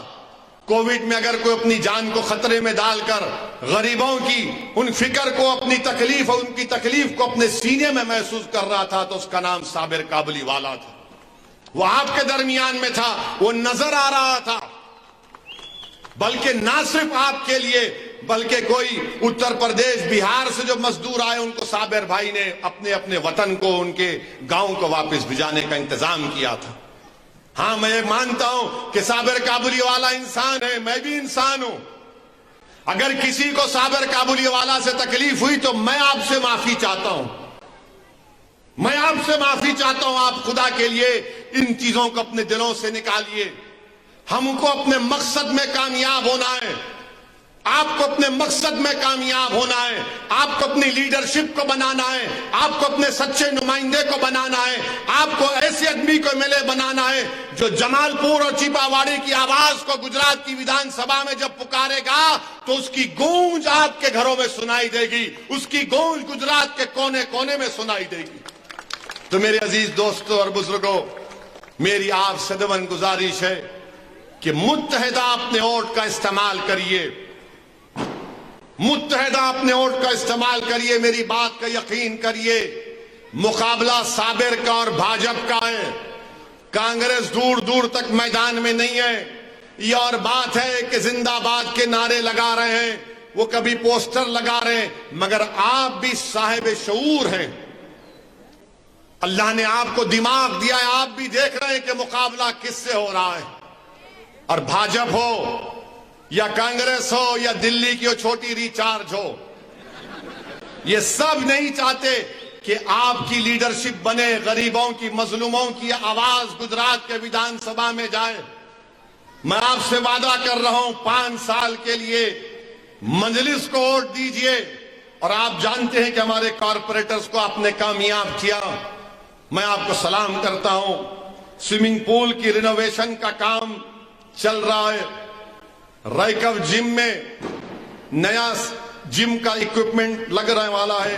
कोविड में अगर कोई अपनी जान को खतरे में डालकर गरीबों की उन फिक्र को, अपनी तकलीफ और उनकी तकलीफ को अपने सीने में महसूस कर रहा था, तो उसका नाम साबिर काबुलीवाला था। वो आपके दरमियान में था, वो नजर आ रहा था। बल्कि ना सिर्फ आपके लिए, बल्कि कोई उत्तर प्रदेश बिहार से जो मजदूर आए उनको साबिर भाई ने अपने अपने वतन को, उनके गांव को वापस भिजाने का इंतजाम किया था। हाँ, मैं ये मानता हूं कि साबिर काबुलीवाला इंसान है, मैं भी इंसान हूं। अगर किसी को साबिर काबुलीवाला से तकलीफ हुई तो मैं आपसे माफी चाहता हूं, मैं आपसे माफी चाहता हूं। आप खुदा के लिए इन चीजों को अपने दिलों से निकालिए। हमको अपने मकसद में कामयाब होना है, आपको अपने मकसद में कामयाब होना है, आपको अपनी लीडरशिप को बनाना है, आपको अपने सच्चे नुमाइंदे को बनाना है, आपको ऐसे आदमी को एमएलए बनाना है जो जमालपुर और चिपावाड़ी की आवाज को गुजरात की विधानसभा में जब पुकारेगा तो उसकी गूंज आपके घरों में सुनाई देगी, उसकी गूंज गुजरात के कोने कोने में सुनाई देगी। तो मेरे अजीज दोस्तों और बुजुर्गों, मेरी आपसे दमन गुजारिश है कि मुत्तहिदा अपने वोट का इस्तेमाल करिए, मुत्तहिदा अपने वोट का इस्तेमाल करिए। मेरी बात का यकीन करिए, मुकाबला साबिर का और भाजपा का है। कांग्रेस दूर दूर तक मैदान में नहीं है। यह और बात है कि जिंदाबाद के नारे लगा रहे हैं, वो कभी पोस्टर लगा रहे हैं, मगर आप भी साहिब शऊर हैं। अल्लाह ने आपको दिमाग दिया है, आप भी देख रहे हैं कि मुकाबला किससे हो रहा है। और भाजपा हो या कांग्रेस हो या दिल्ली की छोटी रिचार्ज हो, ये सब नहीं चाहते कि आपकी लीडरशिप बने, गरीबों की, मजलूमों की आवाज गुजरात के विधानसभा में जाए। मैं आपसे वादा कर रहा हूं, 5 साल के लिए मजलिस को वोट दीजिए। और आप जानते हैं कि हमारे कॉरपोरेटर्स को आपने कामयाब किया, मैं आपको सलाम करता हूं। स्विमिंग पूल की रिनोवेशन का काम चल रहा है। रायकव जिम में नया जिम का इक्विपमेंट लगने वाला है।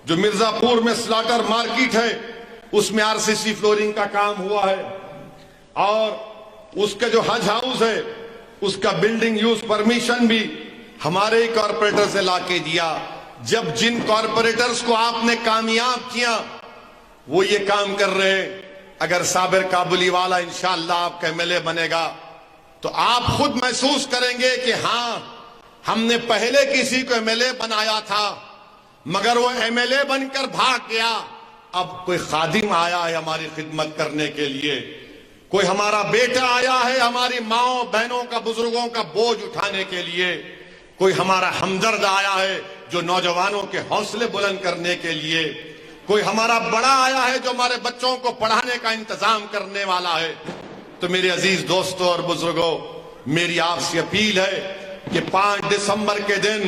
जो मिर्जापुर में स्लाटर मार्केट है उसमें आरसीसी फ्लोरिंग का काम हुआ है। और उसका जो हज हाउस है उसका बिल्डिंग यूज परमिशन भी हमारे कॉरपोरेटर से लाके दिया। जब जिन कॉरपोरेटर्स को आपने कामयाब किया वो ये काम कर रहे हैं। अगर साबिर काबुलीवाला इंशाअल्लाह आपका एमएलए बनेगा तो आप खुद महसूस करेंगे कि हां, हमने पहले किसी को एमएलए बनाया था मगर वो एमएलए बनकर भाग गया। अब कोई खादिम आया है हमारी खिदमत करने के लिए, कोई हमारा बेटा आया है हमारी माओ बहनों का, बुजुर्गों का बोझ उठाने के लिए, कोई हमारा हमदर्द आया है जो नौजवानों के हौसले बुलंद करने के लिए, कोई हमारा बड़ा आया है जो हमारे बच्चों को पढ़ाने का इंतजाम करने वाला है। तो मेरे अजीज दोस्तों और बुजुर्गों, मेरी आपसे अपील है कि 5 दिसंबर के दिन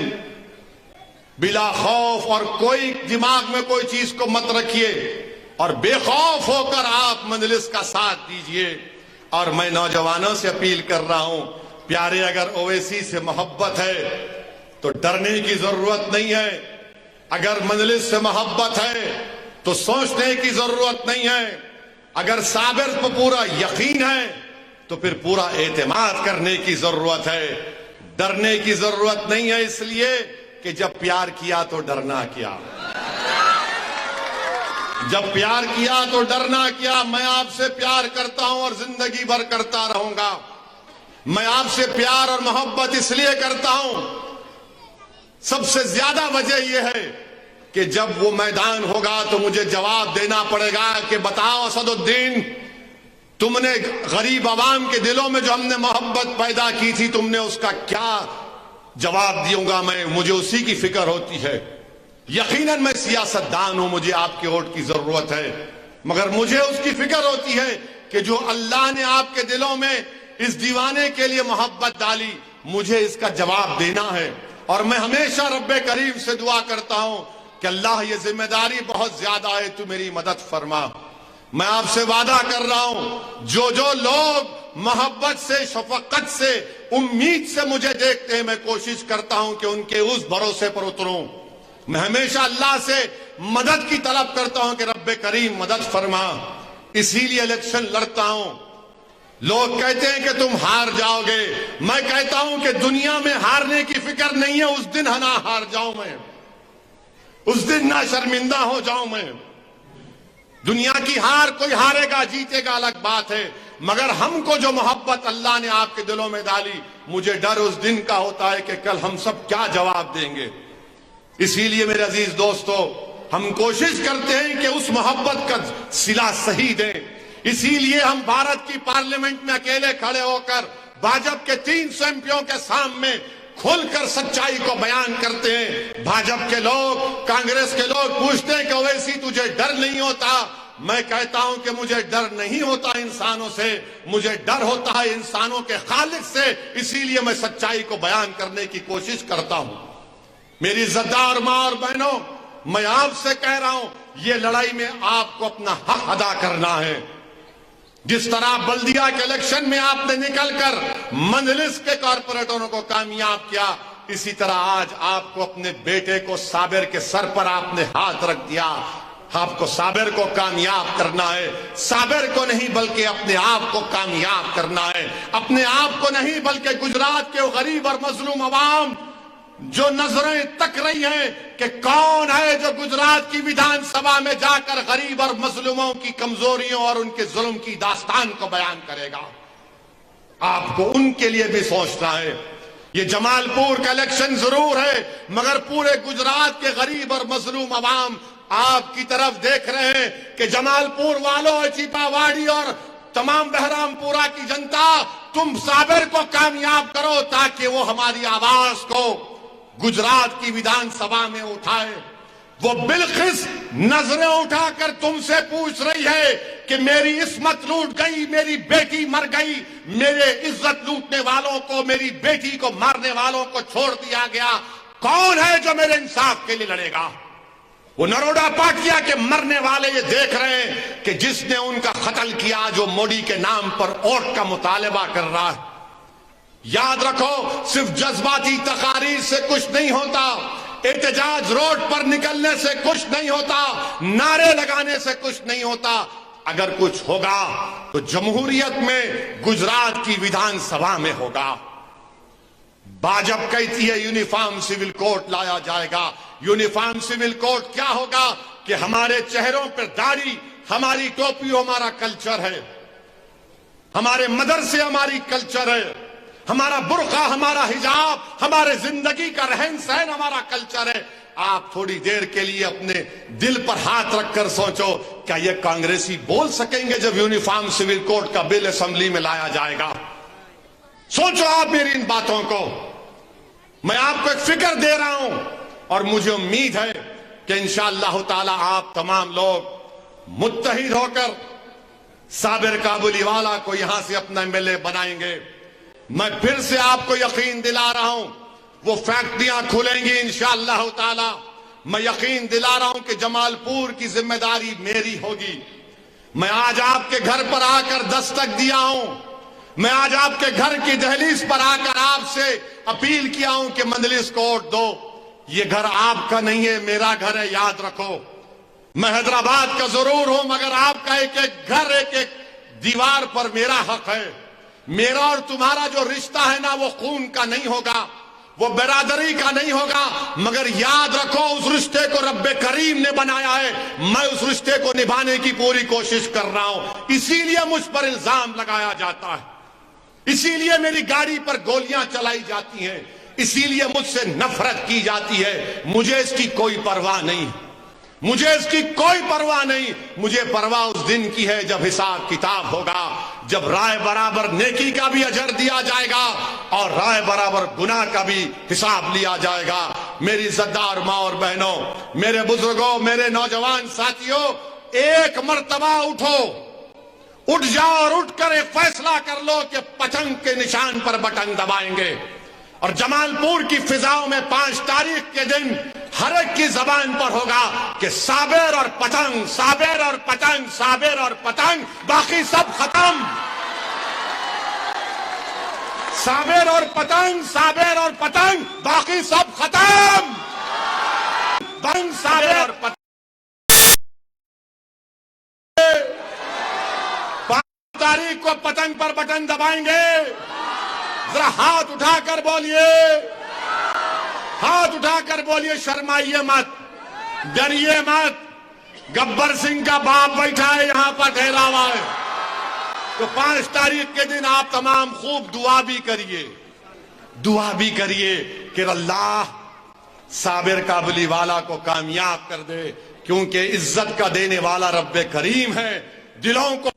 बिला खौफ और कोई दिमाग में कोई चीज को मत रखिए और बेखौफ होकर आप मजलिस का साथ दीजिए। और मैं नौजवानों से अपील कर रहा हूं, प्यारे, अगर ओवैसी से मोहब्बत है तो डरने की जरूरत नहीं है। अगर मजलिस से मोहब्बत है तो सोचने की जरूरत नहीं है। अगर साबिर पर पूरा यकीन है तो फिर पूरा एतमाद करने की जरूरत है। डरने की जरूरत नहीं है, इसलिए कि जब प्यार किया तो डरना क्या, जब प्यार किया तो डरना क्या। मैं आपसे प्यार करता हूं और जिंदगी भर करता रहूंगा। मैं आपसे प्यार और मोहब्बत इसलिए करता हूं, सबसे ज्यादा वजह यह है कि जब वो मैदान होगा तो मुझे जवाब देना पड़ेगा कि बताओ असदुद्दीन, तुमने गरीब आवाम के दिलों में जो हमने मोहब्बत पैदा की थी, तुमने उसका क्या जवाब दूंगा मैं, मुझे उसी की फिक्र होती है। यकीनन मैं सियासतदान हूं, मुझे आपके वोट की जरूरत है, मगर मुझे उसकी फिक्र होती है कि जो अल्लाह ने आपके दिलों में इस दीवाने के लिए मोहब्बत डाली, मुझे इसका जवाब देना है। और मैं हमेशा रब्बे करीम से दुआ करता हूं कि अल्लाह ये जिम्मेदारी बहुत ज्यादा है, तू मेरी मदद फरमा। मैं आपसे वादा कर रहा हूं, जो जो लोग मोहब्बत से, शफकत से, उम्मीद से मुझे देखते हैं, मैं कोशिश करता हूं कि उनके उस भरोसे पर उतरूं। मैं हमेशा अल्लाह से मदद की तलब करता हूं कि रब्बे करीम मदद फरमा, इसीलिए इलेक्शन लड़ता हूं। लोग कहते हैं कि तुम हार जाओगे, मैं कहता हूं कि दुनिया में हारने की फिक्र नहीं है। उस दिन ना हार जाऊं मैं, उस दिन ना शर्मिंदा हो जाऊं मैं। दुनिया की हार कोई हारेगा जीतेगा अलग बात है, मगर हमको जो मोहब्बत अल्लाह ने आपके दिलों में डाली, मुझे डर उस दिन का होता है कि कल हम सब क्या जवाब देंगे। इसीलिए मेरे अजीज दोस्तों, हम कोशिश करते हैं कि उस मोहब्बत का सिला सही दें। इसीलिए हम भारत की पार्लियामेंट में अकेले खड़े होकर भाजपा के 300 एमपीओं के सामने खुलकर सच्चाई को बयान करते हैं। भाजपा के लोग, कांग्रेस के लोग पूछते हैं कि ओवैसी तुझे डर नहीं होता? मैं कहता हूं कि मुझे डर नहीं होता इंसानों से, मुझे डर होता है इंसानों के खालिक से। इसीलिए मैं सच्चाई को बयान करने की कोशिश करता हूं। मेरी इज्जतदार मां और बहनों, मैं आपसे कह रहा हूं, ये लड़ाई में आपको अपना हक अदा करना है। जिस तरह बल्दिया के इलेक्शन में आपने निकलकर मंजलिस के कारपोरेटरों को कामयाब किया, इसी तरह आज आपको अपने बेटे को, साबिर के सर पर आपने हाथ रख दिया। आपको साबिर को कामयाब करना है, साबिर को नहीं बल्कि अपने आप को कामयाब करना है। अपने आप को नहीं बल्कि गुजरात के गरीब और मजलूम अवाम जो नजरें तक रही हैं कि कौन है जो गुजरात की विधानसभा में जाकर गरीब और मजलूमों की कमजोरियों और उनके जुल्म की दास्तान को बयान करेगा। आपको उनके लिए भी सोचना है। ये जमालपुर का इलेक्शन जरूर है, मगर पूरे गुजरात के गरीब और मजलूम अवाम आपकी तरफ देख रहे हैं कि जमालपुर वालों, चिपावाड़ी और तमाम बहरामपुरा की जनता, तुम साबिर को कामयाब करो ताकि वो हमारी आवाज को गुजरात की विधानसभा में उठाए। वो बिल्किस नजरें उठाकर तुमसे पूछ रही है कि मेरी इस्मत लूट गई, मेरी बेटी मर गई, मेरे इज्जत लूटने वालों को, मेरी बेटी को मारने वालों को छोड़ दिया गया, कौन है जो मेरे इंसाफ के लिए लड़ेगा? वो नरोडा पाटिया के मरने वाले ये देख रहे हैं कि जिसने उनका कत्ल किया, जो मोदी के नाम पर वोट का मुतालबा कर रहा है। याद रखो, सिर्फ जज्बाती तकारीर से कुछ नहीं होता, एहतजाज रोड पर निकलने से कुछ नहीं होता, नारे लगाने से कुछ नहीं होता। अगर कुछ होगा तो जमहूरियत में गुजरात की विधानसभा में होगा। भाजपा कहती है यूनिफॉर्म सिविल कोड लाया जाएगा। यूनिफॉर्म सिविल कोड क्या होगा कि हमारे चेहरों पर दाढ़ी, हमारी टोपी हमारा कल्चर है, हमारे मदरसे हमारी कल्चर है, हमारा बुर्का, हमारा हिजाब, हमारे जिंदगी का रहन सहन हमारा कल्चर है। आप थोड़ी देर के लिए अपने दिल पर हाथ रखकर सोचो, क्या ये कांग्रेसी बोल सकेंगे जब यूनिफॉर्म सिविल कोड का बिल असेंबली में लाया जाएगा? सोचो आप मेरी इन बातों को। मैं आपको एक फिक्र दे रहा हूं और मुझे उम्मीद है कि इंशाअल्लाह ताला आप तमाम लोग मुत्तहिद होकर साबिर काबुलीवाला को यहां से अपना एमएलए बनाएंगे। मैं फिर से आपको यकीन दिला रहा हूं, वो फैक्ट्रियां खुलेंगी इंशाअल्लाह ताला। मैं यकीन दिला रहा हूं कि जमालपुर की जिम्मेदारी मेरी होगी। मैं आज आपके घर पर आकर दस्तक दिया हूं, मैं आज आपके घर की दहलीज पर आकर आपसे अपील किया हूं कि मंजलिस को वोट दो। ये घर आपका नहीं है, मेरा घर है, याद रखो। मैं हैदराबाद का जरूर हूं, मगर आपका एक एक घर, एक एक दीवार पर मेरा हक है। मेरा और तुम्हारा जो रिश्ता है ना, वो खून का नहीं होगा, वो बिरादरी का नहीं होगा, मगर याद रखो उस रिश्ते को रब्बे करीम ने बनाया है। मैं उस रिश्ते को निभाने की पूरी कोशिश कर रहा हूं। इसीलिए मुझ पर इल्जाम लगाया जाता है, इसीलिए मेरी गाड़ी पर गोलियां चलाई जाती हैं, इसीलिए मुझसे नफरत की जाती है। मुझे इसकी कोई परवाह नहीं, मुझे इसकी कोई परवाह नहीं। मुझे परवाह उस दिन की है जब हिसाब किताब होगा, जब राय बराबर नेकी का भी अजर दिया जाएगा और राय बराबर गुनाह का भी हिसाब लिया जाएगा। मेरी इज्जतदार माँ और बहनों, मेरे बुजुर्गों, मेरे नौजवान साथियों, एक मर्तबा उठो, उठ जाओ और उठकर एक फैसला कर लो कि पतंग के निशान पर बटन दबाएंगे। और जमालपुर की फिजाओं में 5 तारीख के दिन हर एक की जबान पर होगा कि साबिर और पतंग, साबिर और पतंग, साबिर और पतंग, बाकी सब खत्म। साबिर और पतंग, साबिर और पतंग, बाकी सब खत्म। बंद साबिर और पतंग। 5 तारीख को पतंग पर बटन दबाएंगे। जरा हाथ उठाकर बोलिए, हाथ उठाकर बोलिए, शर्माइए मत, डरिए मत। गब्बर सिंह का बाप बैठा है यहां पर, ठहरा हुआ है। तो 5 तारीख के दिन आप तमाम खूब दुआ भी करिए, दुआ भी करिए कि अल्लाह साबिर काबली वाला को कामयाब कर दे, क्योंकि इज्जत का देने वाला रब्बे करीम है, दिलों को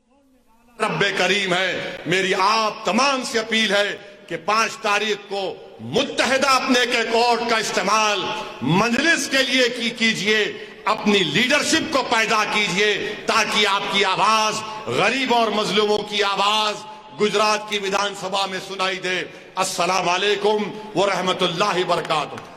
रब्बे करीम है। मेरी आप तमाम से अपील है कि 5 तारीख को मुत्तहिदा अपने के कोर्ट का इस्तेमाल मजलिस के लिए कीजिए, अपनी लीडरशिप को पैदा कीजिए, ताकि आपकी आवाज, गरीब और मजलूमों की आवाज गुजरात की विधानसभा में सुनाई दे। अस्सलाम वालेकुम व रहमतुल्लाहि व बरकातुहू।